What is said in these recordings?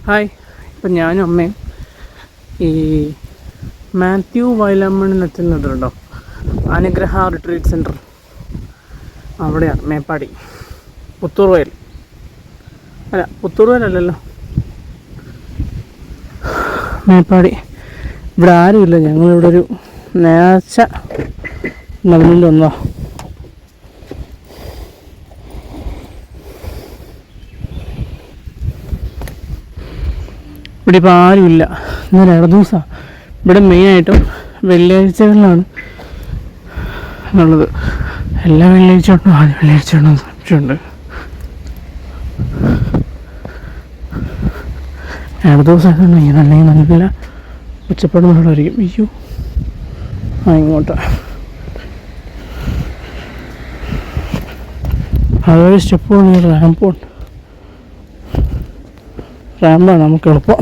Hi. ഇപ്പം ഞാനും അമ്മയും ഈ മാത്യു വയലമ്മണിനെത്തുന്നുണ്ടോ, അനുഗ്രഹ റിട്രീറ്റ് സെൻറ്റർ, അവിടെയാണ് മേപ്പാടി. പുത്തൂർ വയൽ അല്ല, പുത്തൂർ വയലല്ലല്ലോ, മേപ്പാടി. ഇവിടെ ആരുമില്ല, ഞങ്ങളിവിടെ ഒരു നേർച്ച നമ്മളിൽ വന്നോ. ഇവിടെ ഇപ്പോൾ ആരുമില്ല, ഇന്നലെ ദിവസമാണ്. ഇവിടെ മെയിനായിട്ടും വെള്ളിയാഴ്ചകളിലാണ് എന്നുള്ളത്. എല്ലാ വെള്ളിയാഴ്ച ഉണ്ടോ, ആദ്യ വെള്ളിയാഴ്ച ഉണ്ടോ സംശയമുണ്ട്. ദിവസമായിട്ടുണ്ട് ഇങ്ങനെ, അല്ലെങ്കിൽ നല്ല ഉച്ചപ്പാടുകളായിരിക്കും. അയ്യോ, ഇങ്ങോട്ടാ അതൊരു സ്റ്റെപ്പ് കൊണ്ട് റാമ്പുണ്ട്. റാമ്പാണ് നമുക്ക് എളുപ്പം.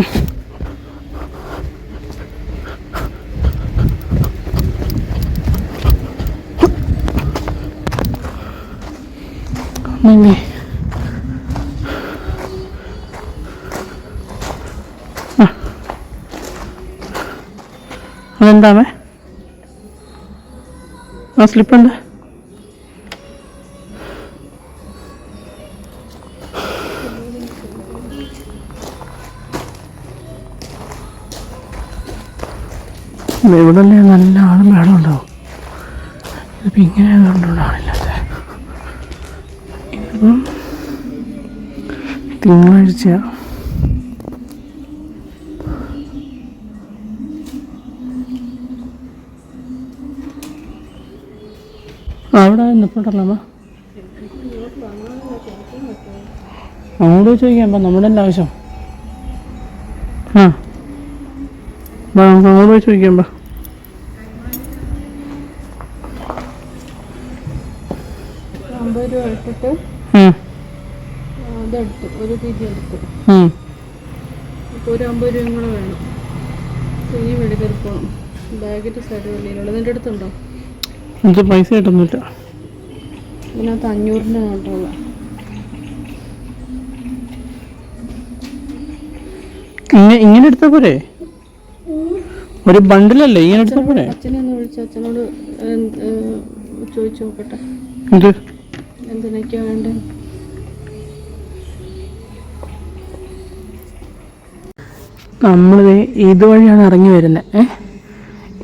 അതെന്താമേ ആ സ്ലിപ്പുണ്ട്? ഇവിടെ നല്ല ആളും വേണം ഉണ്ടാവും. ഇതിപ്പോൾ ഇങ്ങനെ ആളുകൊണ്ടുണ്ടാവില്ലാത്ത. ഇതിപ്പം തിങ്കളാഴ്ച അവിടെ നിൽപ്പുണ്ടല്ലോ അമ്മ. അങ്ങോട്ട് ചോദിക്കാം, അപ്പം നമ്മുടെ എല്ലാ ആവശ്യം. അങ്ങോട്ട് പോയി ചോദിക്കാം. ഒരു തീറ്റി എടുത്തു ഒരു 50 രൂപയും കൂടെ വേണം. ഇനി മെഡിക്കൽ പോകണം. ബാഗിൻ്റെ സൈഡ് വെളിയിലുള്ളത് നിൻ്റെ അടുത്തുണ്ടോ? എനിക്ക് പൈസ കിട്ടുന്നില്ല. ഇതിനകത്ത് 500 നോട്ടുള്ള. ഇങ്ങനെ എടുത്താൽ പോരെ? ഒരു ബണ്ടിലല്ലേ, ഇങ്ങനെ എടുത്താൽ പോരെ? അച്ഛനെ ഒന്ന് വിളിച്ച് അച്ഛനോട് ചോദിച്ചു നോക്കട്ടെ എന്തിനൊക്കെയാ വേണ്ടേ. നമ്മളിത് ഇതുവഴിയാണ് ഇറങ്ങി വരുന്നത്.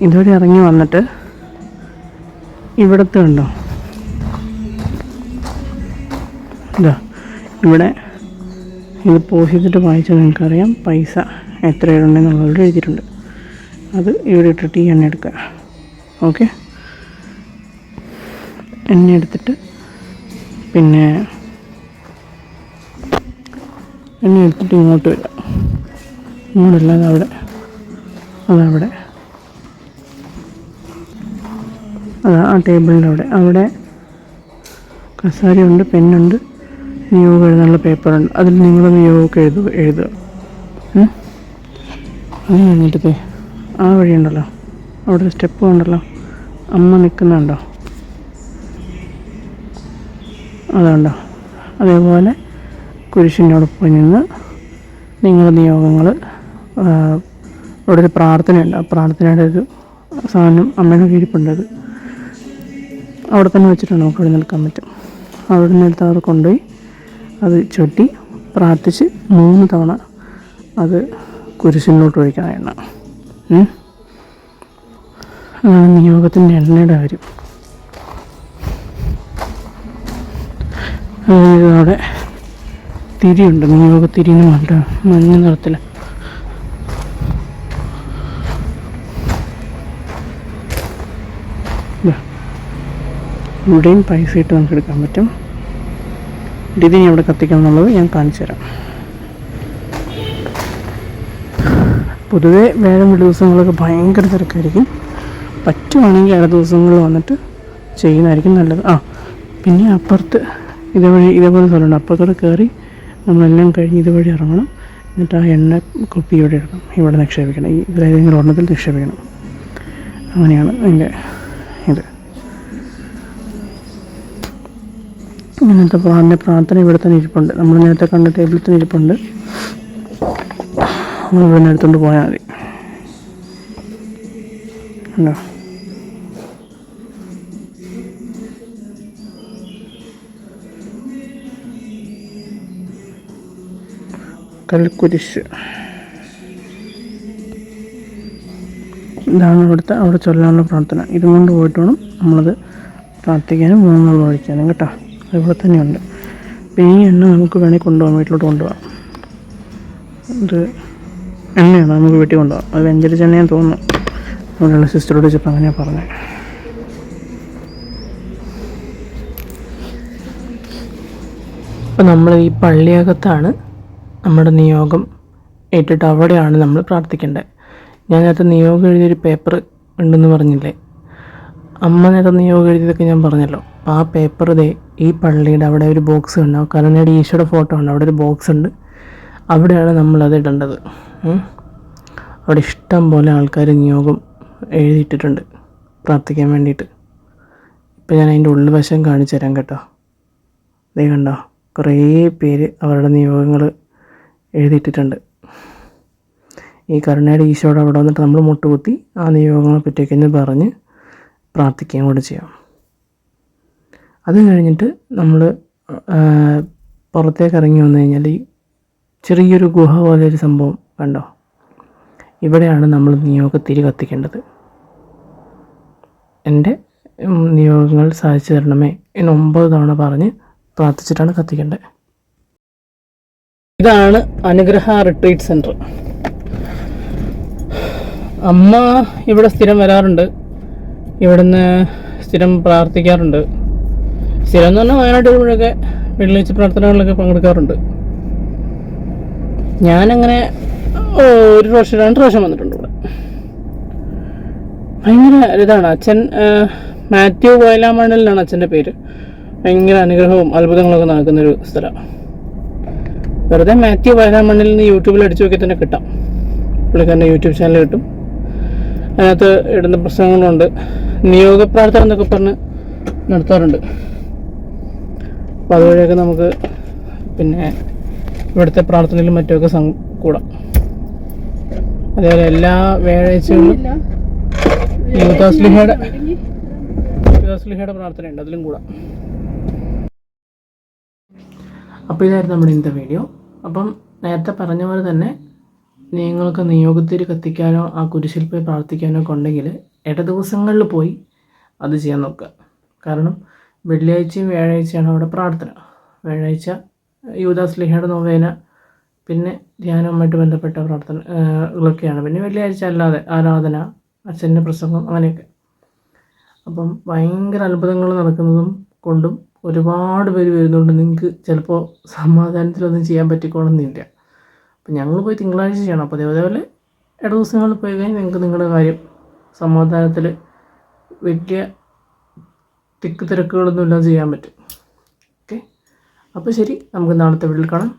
ഇതുവഴി ഇറങ്ങി വന്നിട്ട് ഇവിടത്തെ ഉണ്ടോ, ഇതാ ഇവിടെ ഇത് പോസ് ചെയ്തിട്ട് വായിച്ചാൽ നിങ്ങൾക്കറിയാം പൈസ എത്ര ഉണ്ടെന്നുള്ളത് എഴുതിയിട്ടുണ്ട്. അത് ഇവിടെ ഇട്ടിട്ട് ഈ എണ്ണ എടുക്കുക. ഓക്കെ, എണ്ണ എടുത്തിട്ട് പിന്നെ എണ്ണ എടുത്തിട്ട് ഇങ്ങോട്ട് വരിക. ഇങ്ങോട്ടല്ലാതെ അവിടെ, അതവിടെ, അതാ ആ ടേബിളിൻ്റെ അവിടെ കസാരയുണ്ട്, പെന്നുണ്ട്, നിയോഗം എഴുതാനുള്ള പേപ്പറുണ്ട്. അതിൽ നിങ്ങൾ നിയോഗമൊക്കെ എഴുതുക. അത് കഴിഞ്ഞിട്ട് ആ വഴിയുണ്ടല്ലോ, അവിടെ ഒരു സ്റ്റെപ്പ് ഉണ്ടല്ലോ, അമ്മ നിൽക്കുന്നുണ്ടോ, അതുണ്ടോ, അതേപോലെ കുരിശിനോടൊപ്പം നിന്ന് നിങ്ങളുടെ നിയോഗങ്ങൾ. അവിടെ ഒരു പ്രാർത്ഥനയുണ്ട്, ആ പ്രാർത്ഥനയുടെ ഒരു സാധനം അമ്മയുടെ കീഴിപ്പുണ്ട്. അത് അവിടെ തന്നെ വെച്ചിട്ടുണ്ട്, നമുക്ക് അവിടെ നിൽക്കാൻ പറ്റും. അവിടെ നിന്ന് എടുത്ത് അവർ കൊണ്ടുപോയി അത് ചൊട്ടി പ്രാർത്ഥിച്ച് 3 തവണ അത് കുരിശിലോട്ട് ഒഴിക്കണം എണ്ണ. അതാണ് നിയോഗത്തിൻ്റെ എണ്ണയുടെ കാര്യം. അവിടെ തിരിയുണ്ട്, നിയോഗത്തിരിന്ന് പറഞ്ഞിട്ട് മഞ്ഞ നിറത്തിൽ. ഇവിടെയും പൈസ ഇട്ട് നമുക്ക് എടുക്കാൻ പറ്റും. ഇതിനി അവിടെ കത്തിക്കണം എന്നുള്ളത് ഞാൻ കാണിച്ചു തരാം. പൊതുവേ വേറെ ദിവസങ്ങളൊക്കെ ഭയങ്കര തിരക്കായിരിക്കും. പറ്റുവാണെങ്കിൽ അടുത്ത ദിവസങ്ങളിൽ വന്നിട്ട് ചെയ്യുന്നതായിരിക്കും നല്ലത്. പിന്നെ അപ്പുറത്ത് ഇതേപോലെ സ്ഥലമുണ്ട്, അപ്പുറത്തോടെ കയറി നമ്മളെല്ലാം കഴിഞ്ഞ് ഇതുവഴി ഇറങ്ങണം. എന്നിട്ട് ആ എണ്ണ കുപ്പി ഇവിടെ ഇടണം, ഇവിടെ നിക്ഷേപിക്കണം, ഈ ഇതിലേതെങ്കിലും ഒരെണ്ണത്തിൽ നിക്ഷേപിക്കണം. അങ്ങനെയാണ് അതിൻ്റെ ഇത്. ഇങ്ങനത്തെ പ്രാർത്ഥന ഇവിടെ തന്നെ ഇരിപ്പുണ്ട്. നമ്മൾ നേരത്തെ കണ്ട ടേബിളിൽ തന്നെ ഇരിപ്പുണ്ട്. ഇവിടെ നിന്ന് എടുത്തുകൊണ്ട് പോയാൽ മതി. ഉണ്ടോ? കൽക്കുരിശ് ഇതാണ് ഇവിടുത്തെ അവിടെ ചൊല്ലാനുള്ള പ്രാർത്ഥന. ഇതും കൊണ്ട് പോയിട്ട് വേണം നമ്മളത് പ്രാർത്ഥിക്കാനും മൂന്നുകൾ ഒഴിക്കാനും കേട്ടോ. അതിവിടെ തന്നെയുണ്ട്. പിന്നെ ഈ എണ്ണ നമുക്ക് വേണമെങ്കിൽ കൊണ്ടുപോകാം, വീട്ടിലോട്ട് കൊണ്ടുപോകാം. ഇത് എണ്ണയാണ് നമുക്ക് വീട്ടിൽ കൊണ്ടുപോകാം. അത് വെഞ്ചരിച്ച എണ്ണയാന്ന് തോന്നുന്നു. അവിടെയുള്ള സിസ്റ്ററോട് ചോദിച്ചപ്പോൾ അങ്ങനെയാണ് പറഞ്ഞത്. അപ്പോൾ നമ്മൾ ഈ പള്ളിയകത്താണ് നമ്മുടെ നിയോഗം ഇട്ടിട്ട് അവിടെയാണ് നമ്മൾ പ്രാർത്ഥിക്കേണ്ടത്. ഞാൻ നേരത്തെ നിയോഗം എഴുതിയൊരു പേപ്പർ ഉണ്ടെന്ന് പറഞ്ഞില്ലേ, അമ്മ നേരത്തെ നിയോഗം എഴുതിയതൊക്കെ ഞാൻ പറഞ്ഞല്ലോ. അപ്പോൾ ആ പേപ്പർ ദേ ഈ പള്ളിയുടെ അവിടെ ഒരു ബോക്സ് ഉണ്ടാവും. കരുണയുടെ ഈശോയുടെ ഫോട്ടോ ഉണ്ട്, അവിടെ ഒരു ബോക്സ് ഉണ്ട്. അവിടെയാണ് നമ്മളത് ഇടേണ്ടത്. അവിടെ ഇഷ്ടം പോലെ ആൾക്കാർ നിയോഗം എഴുതിയിട്ടിട്ടുണ്ട് പ്രാർത്ഥിക്കാൻ വേണ്ടിയിട്ട്. ഇപ്പം ഞാൻ അതിൻ്റെ ഉൾവശം കാണിച്ചു തരാം കേട്ടോ. ദേ കണ്ടോ, കുറേ പേര് അവരുടെ നിയോഗങ്ങൾ എഴുതിയിട്ടിട്ടുണ്ട്. ഈ കരുണയുടെ ഈശോയുടെ അവിടെ വന്നിട്ട് നമ്മൾ മുട്ടുകുത്തി ആ നിയോഗങ്ങളെ പറ്റിയൊക്കെ എന്ന് പറഞ്ഞ് പ്രാർത്ഥിക്കുകയും കൂടെ ചെയ്യാം. അത് കഴിഞ്ഞിട്ട് നമ്മൾ പുറത്തേക്ക് ഇറങ്ങി വന്നു കഴിഞ്ഞാൽ ഈ ചെറിയൊരു ഗുഹ പോലെ ഒരു സംഭവം കണ്ടോ, ഇവിടെയാണ് നമ്മൾ നിയോഗത്തിരി കത്തിക്കേണ്ടത്. എൻ്റെ നിയോഗങ്ങൾ സാധിച്ചു തരണമേ എന്ന് 9 തവണ പറഞ്ഞ് പ്രാർത്ഥിച്ചിട്ടാണ് കത്തിക്കേണ്ടത്. ഇതാണ് അനുഗ്രഹ റിട്രീറ്റ് സെൻറ്റർ. അമ്മ ഇവിടെ സ്ഥിരം വരാറുണ്ട്, ഇവിടുന്ന് സ്ഥിരം പ്രാർത്ഥിക്കാറുണ്ട്. സ്ഥിരം എന്ന് പറഞ്ഞാൽ വയനാട്ടിൽ വരുമ്പോഴൊക്കെ വെള്ളിയാഴ്ച പ്രാർത്ഥനകളിലൊക്കെ പങ്കെടുക്കാറുണ്ട്. ഞാനങ്ങനെ 1 പ്രാവശ്യം 2 പ്രാവശ്യം വന്നിട്ടുണ്ട് ഇവിടെ. ഭയങ്കര ഇതാണ്. അച്ഛൻ മാത്യു വയലാമണ്ണിലാണ് അച്ഛൻ്റെ പേര്. ഭയങ്കര അനുഗ്രഹവും അത്ഭുതങ്ങളൊക്കെ നടക്കുന്നൊരു സ്ഥലമാണ്. വെറുതെ മാത്യു വയലാമണ്ണിൽ നിന്ന് യൂട്യൂബിൽ അടിച്ചു നോക്കി തന്നെ കിട്ടാം. പുള്ളിക്കാരൻ്റെ യൂട്യൂബ് ചാനൽ കിട്ടും. അതിനകത്ത് ഇടുന്ന പ്രസംഗങ്ങളുണ്ട്. നിയോഗ പ്രാർത്ഥന എന്നൊക്കെ പറഞ്ഞ് നടത്താറുണ്ട്. അപ്പോൾ അതുവഴിയൊക്കെ നമുക്ക് പിന്നെ ഇവിടുത്തെ പ്രാർത്ഥനയിലും മറ്റുമൊക്കെ കൂടാം. അതേപോലെ എല്ലാ വ്യാഴാഴ്ചകളിലും യൂദാസ്ലിഹയുടെ പ്രാർത്ഥനയുണ്ട്, അതിലും കൂടാം. അപ്പോൾ ഇതായിരുന്നു നമ്മുടെ ഇന്നത്തെ വീഡിയോ. അപ്പം നേരത്തെ പറഞ്ഞ പോലെ തന്നെ നിങ്ങൾക്ക് നിയോഗത്തിരി കത്തിക്കാനോ ആ കുരിശിൽ പോയി പ്രാർത്ഥിക്കാനോ ഒക്കെ ഉണ്ടെങ്കിൽ ദിവസങ്ങളിൽ പോയി അത് ചെയ്യാൻ നോക്കുക. കാരണം വെള്ളിയാഴ്ചയും വ്യാഴാഴ്ചയാണ് അവിടെ പ്രാർത്ഥന. വ്യാഴാഴ്ച യൂദാസ്ലിഹയുടെ നൊവേന, പിന്നെ ധ്യാനവുമായിട്ട് ബന്ധപ്പെട്ട പ്രാർത്ഥനകളൊക്കെയാണ്. പിന്നെ വെള്ളിയാഴ്ച അല്ലാതെ ആരാധന, അച്ഛൻ്റെ പ്രസംഗം, അങ്ങനെയൊക്കെ. അപ്പം ഭയങ്കര അത്ഭുതങ്ങൾ നടക്കുന്നതും കൊണ്ടും ഒരുപാട് പേര് വരുന്നുണ്ട്. നിങ്ങൾക്ക് ചിലപ്പോൾ സമാധാനത്തിലൊന്നും ചെയ്യാൻ പറ്റിക്കോണമെന്നില്ല. അപ്പം ഞങ്ങൾ പോയി തിങ്കളാഴ്ച ചെയ്യണം. അപ്പോൾ അതേപോലെ ദിവസങ്ങളിൽ പോയി കഴിഞ്ഞാൽ നിങ്ങൾക്ക് നിങ്ങളുടെ കാര്യം സമാധാനത്തിൽ വലിയ തിരക്കുകളൊന്നും ഇല്ലാതെ ചെയ്യാൻ പറ്റും. ഓക്കെ, അപ്പോൾ ശരി, നമുക്ക് നാളത്തെ വീട്ടിൽ കാണാം.